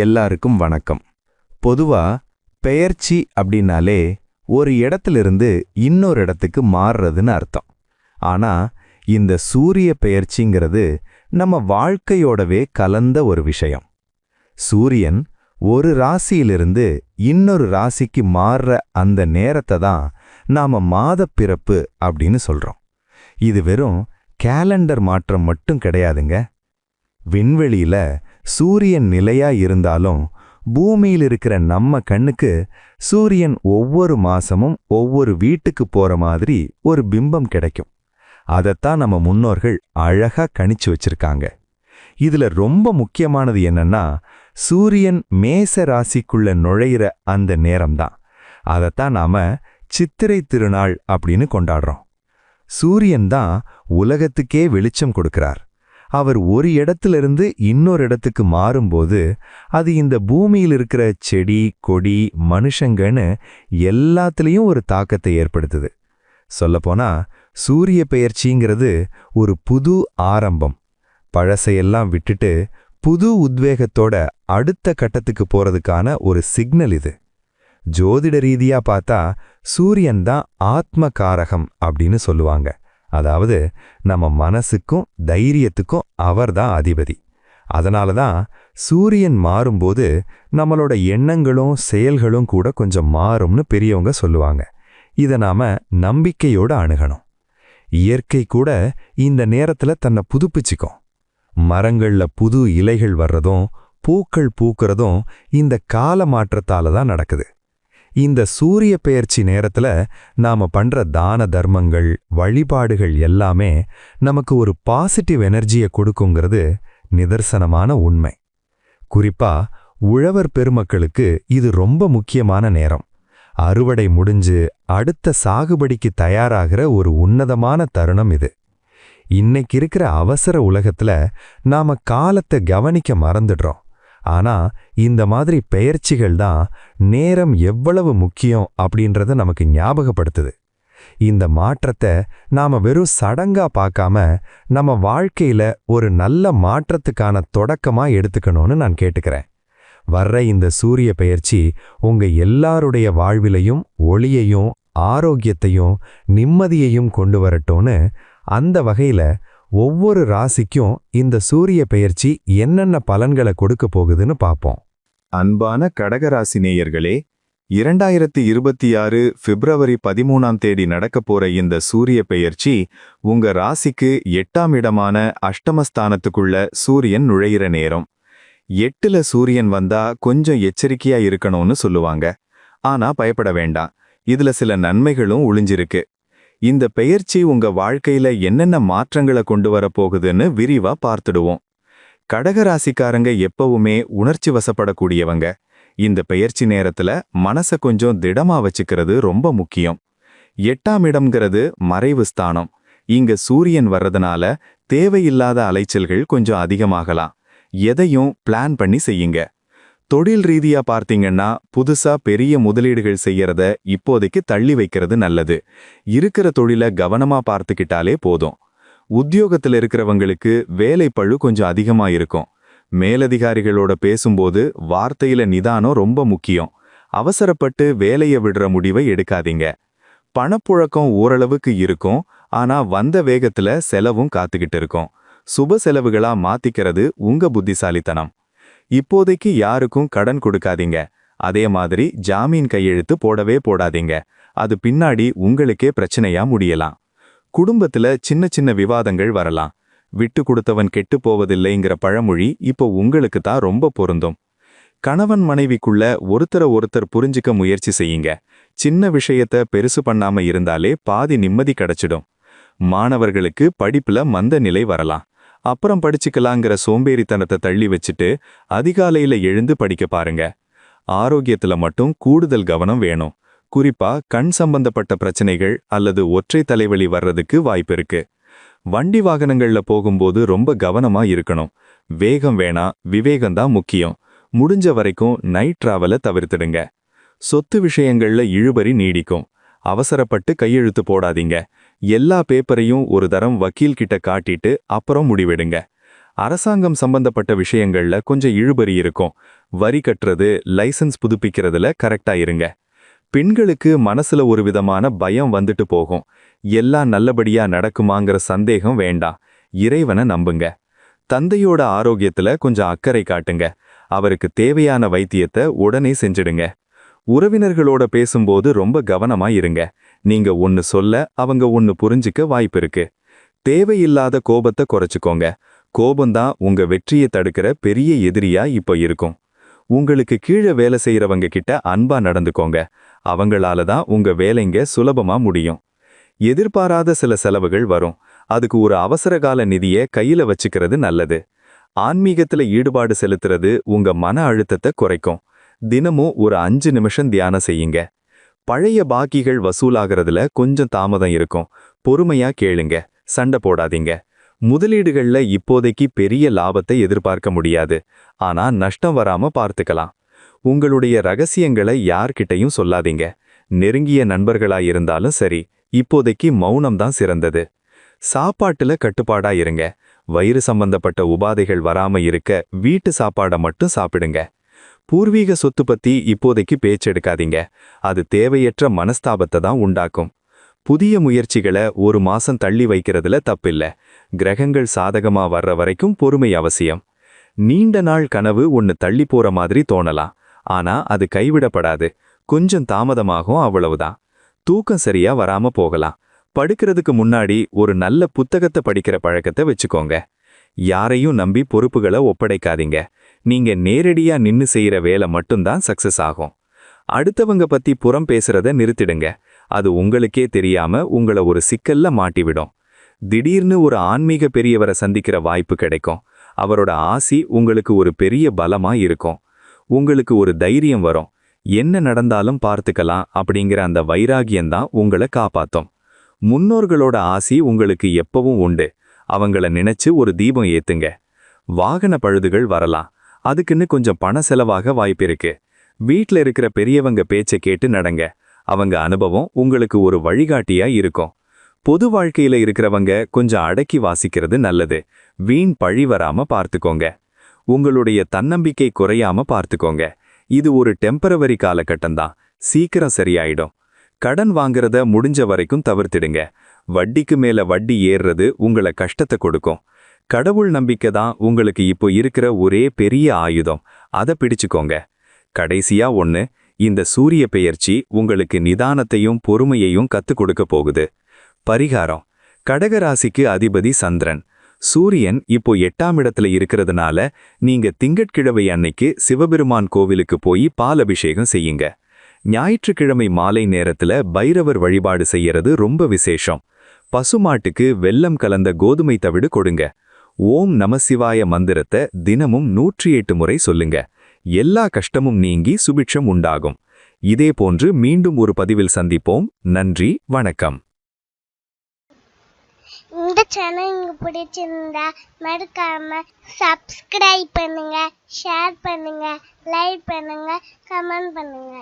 எல்லாருக்கும் வணக்கம். பொதுவா பெயர்ச்சி அப்படின்னாலே ஒரு இடத்திலிருந்து இன்னொரு இடத்துக்கு மாறுறதுன்னு அர்த்தம். ஆனா இந்த சூரிய பெயர்ச்சிங்கிறது நம்ம வாழ்க்கையோடவே கலந்த ஒரு விஷயம். சூரியன் ஒரு ராசியிலிருந்து இன்னொரு ராசிக்கு மாறுற அந்த நேரத்தை தான் நாம மாதப்பிறப்பு அப்படின்னு சொல்றோம். இது வெறும் கேலண்டர் மாற்றம் மட்டும் கிடையாதுங்க. விண்வெளியில சூரியன் நிலையா இருந்தாலும் பூமியில் இருக்கிற நம்ம கண்ணுக்கு சூரியன் ஒவ்வொரு மாசமும் ஒவ்வொரு வீட்டுக்கு போற மாதிரி ஒரு பிம்பம் கிடைக்கும். அதைத்தான் நம்ம முன்னோர்கள் அழகா கணிச்சு வச்சிருக்காங்க. இதுல ரொம்ப முக்கியமானது என்னன்னா, சூரியன் மேச ராசிக்குள்ள நுழையிற அந்த நேரம்தான். அதைத்தான் நாம சித்திரை திருநாள் அப்படின்னு கொண்டாடுறோம். சூரியன் தான் உலகத்துக்கே வெளிச்சம் கொடுக்கிறார். அவர் ஒரு இடத்திலிருந்து இன்னொரு இடத்துக்கு மாறும்போது அது இந்த பூமியில் இருக்கிற செடி கொடி மனுஷங்கன்னு எல்லாத்துலேயும் ஒரு தாக்கத்தை ஏற்படுத்துது. சொல்லப்போனா சூரிய பெயர்ச்சிங்கிறது ஒரு புது ஆரம்பம். பழசையெல்லாம் விட்டுட்டு புது உத்வேகத்தோட அடுத்த கட்டத்துக்கு போறதுக்கான ஒரு சிக்னல் இது. ஜோதிட ரீதியா பார்த்தா சூரியன் தான் ஆத்ம காரகம் அப்படின்னு சொல்லுவாங்க. அதாவது நம்ம மனசுக்கும் தைரியத்துக்கும் அவர்தான் அதிபதி. அதனால தான் சூரியன் மாறும்போது நம்மளோட எண்ணங்களும் செயல்களும் கூட கொஞ்சம் மாறும்னு பெரியவங்க சொல்லுவாங்க. இதை நாம நம்பிக்கையோட அணுகணும். இயற்கை கூட இந்த நேரத்துல தன்னை புதுப்பிச்சுக்கும். மரங்கள்ல புது இலைகள் வர்றதும் பூக்கள் பூக்கிறதும் இந்த கால மாற்றத்தால தான் நடக்குது. இந்த சூரிய பெயர்ச்சி நேரத்துல நாம பண்ற தான தர்மங்கள் வழிபாடுகள் எல்லாமே நமக்கு ஒரு பாசிட்டிவ் எனர்ஜியை கொடுக்குங்கிறது நிதர்சனமான உண்மை. குறிப்பா உழவர் பெருமக்களுக்கு இது ரொம்ப முக்கியமான நேரம். அறுவடை முடிஞ்சு அடுத்த சாகுபடிக்கு தயாராகிற ஒரு உன்னதமான தருணம் இது. இன்னைக்கு இருக்கிற அவசர உலகத்துல நாம காலத்தை கவனிக்க மறந்துடுறோம். ஆனா இந்த மாதிரி பெயர்ச்சிகள் தான் நேரம் எவ்வளவு முக்கியம் அப்படின்றத நமக்கு ஞாபகப்படுத்துது. இந்த மாற்றத்தை நாம வெறும் சடங்கா பார்க்காம நம்ம வாழ்க்கையில ஒரு நல்ல மாற்றத்துக்கான தொடக்கமா எடுத்துக்கணும்னு நான் கேட்டுக்கிறேன். வர்ற இந்த சூரிய பெயர்ச்சி உங்க எல்லாருடைய வாழ்விலையும் ஒளியையும் ஆரோக்கியத்தையும் நிம்மதியையும் கொண்டு வரட்டும்னு, அந்த வகையில ஒவ்வொரு ராசிக்கும் இந்த சூரிய பெயர்ச்சி என்னென்ன பலன்களை கொடுக்க போகுதுன்னு பார்ப்போம். அன்பான கடகராசி நேயர்களே, 2026 பிப்ரவரி 13ஆம் தேதி நடக்கப் போற இந்த சூரிய பெயர்ச்சி உங்க ராசிக்கு 8ஆம் இடமான அஷ்டமஸ்தானத்துக்குள்ள சூரியன் நுழையிற நேரம். 8ல சூரியன் வந்தா கொஞ்சம் எச்சரிக்கையா இருக்கணும்னு சொல்லுவாங்க. ஆனா பயப்பட வேண்டாம், இதுல சில நன்மைகளும் ஒளிஞ்சிருக்கு. இந்த பெயர்ச்சி உங்க வாழ்க்கையில என்னென்ன மாற்றங்களை கொண்டு வரப்போகுதுன்னு விரிவா பார்த்துடுவோம். கடகராசிக்காரங்க எப்பவுமே உணர்ச்சி வசப்படக்கூடியவங்க. இந்த பெயர்ச்சி நேரத்துல மனசை கொஞ்சம் திடமா வச்சுக்கிறது ரொம்ப முக்கியம். 8ஆம் இடம்ங்கிறது மறைவு ஸ்தானம். இங்க சூரியன் வர்றதுனால தேவையில்லாத அலைச்சல்கள் கொஞ்சம் அதிகமாகலாம். எதையும் பிளான் பண்ணி செய்யுங்க. தொழில் ரீதியா பார்த்தீங்கன்னா புதுசா பெரிய முதலீடுகள் செய்யறத இப்போதைக்கு தள்ளி வைக்கிறது நல்லது. இருக்கிற தொழிலை கவனமா பார்த்துக்கிட்டாலே போதும். உத்தியோகத்துல இருக்கிறவங்களுக்கு வேலை பழு கொஞ்சம் அதிகமா இருக்கும். மேலதிகாரிகளோட பேசும்போது வார்த்தையில நிதானம் ரொம்ப முக்கியம். அவசரப்பட்டு வேலையை விடுற முடிவை எடுக்காதீங்க. பணப்புழக்கம் ஓரளவுக்கு இருக்கும், ஆனா வந்த வேகத்துல செலவும் காத்துக்கிட்டு இருக்கும். சுப செலவுகளா மாத்திக்கிறது உங்க புத்திசாலித்தனம். இப்போதைக்கு யாருக்கும் கடன் கொடுக்காதீங்க. அதே மாதிரி ஜாமீன் கையெழுத்து போடவே போடாதீங்க. அது பின்னாடி உங்களுக்கே பிரச்சனையா முடியலாம். குடும்பத்துல சின்ன சின்ன விவாதங்கள் வரலாம். விட்டு கொடுத்தவன் கெட்டு போவதில்லைங்கிற பழமொழி இப்போ உங்களுக்கு தான் ரொம்ப பொருந்தும். கணவன் மனைவிக்குள்ள ஒருத்தர் புரிஞ்சுக்க முயற்சி செய்யுங்க. சின்ன விஷயத்த பெருசு பண்ணாம இருந்தாலே பாதி நிம்மதி கிடைச்சிடும். மாணவர்களுக்கு படிப்புல மந்த நிலை வரலாம். அப்புறம் படிச்சுக்கலாங்கிற சோம்பேறித்தனத்தை தள்ளி வச்சுட்டு அதிகாலையில எழுந்து படிக்க பாருங்க. ஆரோக்கியத்துல மட்டும் கூடுதல் கவனம் வேணும். குறிப்பா கண் சம்பந்தப்பட்ட பிரச்சனைகள் அல்லது ஒற்றை தலைவலி வர்றதுக்கு வாய்ப்பு இருக்கு. வண்டி வாகனங்கள்ல போகும்போது ரொம்ப கவனமா இருக்கணும். வேகம் வேணா, விவேகம்தான் முக்கியம். முடிஞ்ச வரைக்கும் நைட் டிராவலை தவிர்த்துடுங்க. சொத்து விஷயங்கள்ல இழுபறி நீடிக்கும். அவசரப்பட்டு கையெழுத்து போடாதீங்க. எல்லா பேப்பரையும் ஒரு தரம் வக்கீல் கிட்ட காட்டிட்டு அப்புறம் முடிவெடுங்க. அரசாங்கம் சம்பந்தப்பட்ட விஷயங்கள்ல கொஞ்சம் இழுபறி இருக்கும். வரி கட்டுறது, லைசென்ஸ் புதுப்பிக்கிறதுல கரெக்டா இருங்க. பெண்களுக்கு மனசுல ஒரு விதமான பயம் வந்துட்டு போகும். எல்லாம் நல்லபடியா நடக்குமாங்கிற சந்தேகம் வேண்டாம். இறைவனை நம்புங்க. தந்தையோட ஆரோக்கியத்துல கொஞ்சம் அக்கறை காட்டுங்க. அவருக்கு தேவையான வைத்தியத்தை உடனே செஞ்சிடுங்க. உறவினர்களோட பேசும்போது ரொம்ப கவனமா இருங்க. நீங்க ஒன்னு சொல்ல அவங்க ஒன்னு புரிஞ்சுக்க வாய்ப்பு இருக்கு. தேவையில்லாத கோபத்தை குறைச்சுக்கோங்க. கோபம்தான் உங்க வெற்றியை தடுக்கிற பெரிய எதிரியா இப்ப இருக்கும். உங்களுக்கு கீழே வேலை செய்யறவங்க கிட்ட அன்பா நடந்துக்கோங்க. அவங்களால தான் உங்க வேலைங்க சுலபமா முடியும். எதிர்பாராத சில செலவுகள் வரும். அதுக்கு ஒரு அவசரகால நிதியை கையில வச்சுக்கிறது நல்லது. ஆன்மீகத்துல ஈடுபாடு செலுத்துறது உங்க மன அழுத்தத்தை குறைக்கும். தினமும் ஒரு 5 நிமிஷம் தியானம் செய்யுங்க. பழைய பாக்கிகள் வசூலாகிறதுல கொஞ்சம் தாமதம் இருக்கும். பொறுமையா கேளுங்க. சண்டை போடாதீங்க. முதலீடுகள்ல இப்போதைக்கு பெரிய லாபத்தை எதிர்பார்க்க முடியாது. ஆனா நஷ்டம் வராம பார்த்துக்கலாம். உங்களுடைய ரகசியங்களை யார்கிட்டையும் சொல்லாதீங்க. நெருங்கிய நண்பர்களா இருந்தாலும் சரி, இப்போதைக்கு மௌனம் தான் சிறந்தது. சாப்பாட்டுல கட்டுப்பாடா இருங்க. வயிறு சம்பந்தப்பட்ட உபாதைகள் வராம இருக்க வீட்டு சாப்பாடை மட்டும் சாப்பிடுங்க. பூர்வீக சொத்து பத்தி இப்போதைக்கு பேச்செடுக்காதீங்க. அது தேவையற்ற மனஸ்தாபத்தை தான் உண்டாக்கும். புதிய முயற்சிகளை ஒரு மாசம் தள்ளி வைக்கிறதுல தப்பில்ல. கிரகங்கள் சாதகமா வர்ற வரைக்கும் பொறுமை அவசியம். நீண்ட நாள் கனவு ஒன்னு தள்ளி போற மாதிரி தோணலாம். ஆனா அது கைவிடப்படாது. கொஞ்சம் தாமதமாகும், அவ்வளவுதான். தூக்கம் சரியா வராம போகலாம். படுக்கிறதுக்கு முன்னாடி ஒரு நல்ல புத்தகத்தை படிக்கிற பழக்கத்தை வச்சுக்கோங்க. யாரையும் நம்பி பொறுப்புகளை ஒப்படைக்காதீங்க. நீங்க நேரடியா நின்னு செய்யற வேலை மட்டும்தான் சக்சஸ் ஆகும். அடுத்தவங்க பத்தி புறம் பேசுறத நிறுத்திடுங்க. அது உங்களுக்கே தெரியாம உங்களை ஒரு சிக்கல்ல மாட்டிவிடும். திடீர்னு ஒரு ஆன்மீக பெரியவரை சந்திக்கிற வாய்ப்பு கிடைக்கும். அவரோட ஆசி உங்களுக்கு ஒரு பெரிய பலமா இருக்கும். உங்களுக்கு ஒரு தைரியம் வரும். என்ன நடந்தாலும் பார்த்துக்கலாம் அப்படிங்கிற அந்த வைராகியம்தான் உங்களை காப்பாத்தும். முன்னோர்களோட ஆசி உங்களுக்கு எப்பவும் உண்டு. அவங்கள நினைச்சு ஒரு தீபம் ஏத்துங்க. வாகன பழுதுகள் வரலாம். அதுக்குன்னு கொஞ்சம் பண செலவாக வாய்ப்பிருக்கு. வீட்ல இருக்கிற பெரியவங்க பேச்சை கேட்டு நடங்க. அவங்க அனுபவம் உங்களுக்கு ஒரு வழிகாட்டியா இருக்கும். பொது வாழ்க்கையில இருக்கிறவங்க கொஞ்சம் அடக்கி வாசிக்கிறது நல்லது. வீண் பழி வராம பார்த்துக்கோங்க. உங்களுடைய தன்னம்பிக்கை குறையாம பார்த்துக்கோங்க. இது ஒரு டெம்பரவரி காலகட்டம்தான். சீக்கிரம் சரியாயிடும். கடன் வாங்குறத முடிஞ்ச வரைக்கும் தவிர்த்திடுங்க. வட்டிக்கு மேல வட்டி ஏறுறது உங்களை கஷ்டத்தை கொடுக்கும். கடவுள் நம்பிக்கை தான் உங்களுக்கு இப்போ இருக்கிற ஒரே பெரிய ஆயுதம். அதை பிடிச்சுக்கோங்க. கடைசியா ஒண்ணு, இந்த சூரிய பெயர்ச்சி உங்களுக்கு நிதானத்தையும் பொறுமையையும் கத்துக் கொடுக்க போகுது. பரிகாரம்: கடகராசிக்கு அதிபதி சந்திரன். சூரியன் இப்போ 8ஆம் இடத்துல இருக்கிறதுனால நீங்க திங்கட்கிழமை அன்னைக்கு சிவபெருமான் கோவிலுக்கு போய் பால் அபிஷேகம் செய்யுங்க. ஞாயிற்றுக்கிழமை மாலை நேரத்துல பைரவர் வழிபாடு செய்யறது ரொம்ப விசேஷம். பசுமாட்டுக்கு வெல்லம் கலந்த கோதுமை தவிடு கொடுங்க. ஓம் நமசிவாய மந்திரத்தை தினமும் 108 முறை சொல்லுங்க. எல்லா கஷ்டமும் நீங்கி சுபிட்சம் உண்டாகும். இதே போன்று மீண்டும் ஒரு பதிவில் சந்திப்போம். நன்றி, வணக்கம். இந்த சேனல் உங்களுக்கு பிடிச்சிருந்தா மறக்காம சப்ஸ்கிரைப் பண்ணுங்க, ஷேர் பண்ணுங்க, லைக் பண்ணுங்க, கமெண்ட் பண்ணுங்க.